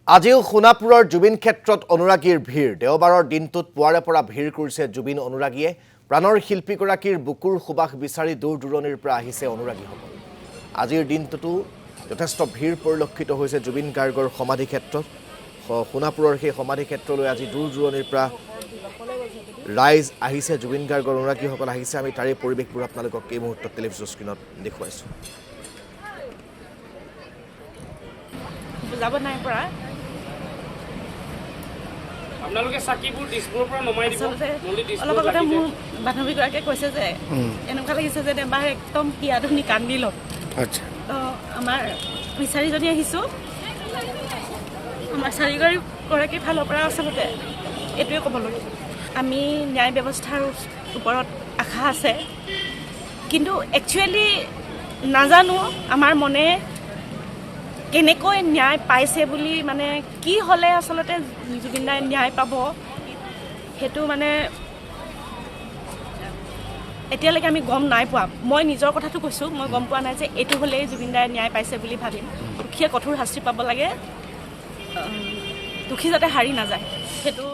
আজিও সোণাপুৰৰ জুবিন ক্ষেত্ৰত অনুৰাগীৰ ভিৰ দেওবাৰৰ দিনটোত পুৱাৰে পৰা ভিৰ কৰিছে জুবিন অনুৰাগীয়ে প্ৰাণৰ শিল্পীগৰাকীৰ বুকুৰ সুবাস বিচাৰি দূৰ দূৰণিৰ পৰা আহিছে অনুৰাগীসকল আজিৰ দিনটোতো যথেষ্ট ভিৰ পৰিলক্ষিত হৈছে জুবিন গাৰ্গৰ সমাধি ক্ষেত্ৰত সোণাপুৰৰ সেই সমাধি ক্ষেত্ৰলৈ আজি দূৰ দূৰণিৰ পৰা ৰাইজ আহিছে জুবিন গাৰ্গৰ অনুৰাগীসকল আহিছে আমি তাৰে পৰিৱেশবোৰ আপোনালোকক এই মুহূৰ্তত টেলিভিছন স্ক্ৰীনত দেখুৱাইছোঁ যাব নাই পৰা আপোনালোকে চাকিবোৰ ডিছবোৰ পৰা নমাই দিব অলপ আগতে মোৰ বান্ধৱীগৰাকীয়ে কৈছে যে এনেকুৱা লাগিছে যে এবাৰ একদম হিয়াধুনি কান্দি লওক আচ্ছা তো আমাৰ বিচাৰিজনী আহিছোঁ আমাৰ চাৰিগৰাকীৰ ফালৰ পৰা আচলতে এইটোৱে ক'বলৈ আমি ন্যায় ব্যৱস্থাৰ ওপৰত আশা আছে কিন্তু একচুৱেলি নাজানো আমাৰ মনে কেনেকৈ ন্যায় পাইছে বুলি মানে কি হ'লে আচলতে জুবিন দাই ন্যায় পাব সেইটো মানে এতিয়ালৈকে আমি গম নাই পোৱা মই নিজৰ কথাটো কৈছোঁ মই গম পোৱা নাই যে এইটো হ'লেই জুবিন দাই ন্যায় পাইছে বুলি ভাবিম দুখীয়ে কঠোৰ শাস্তি পাব লাগে দুখী যাতে হাৰি নাযায় সেইটো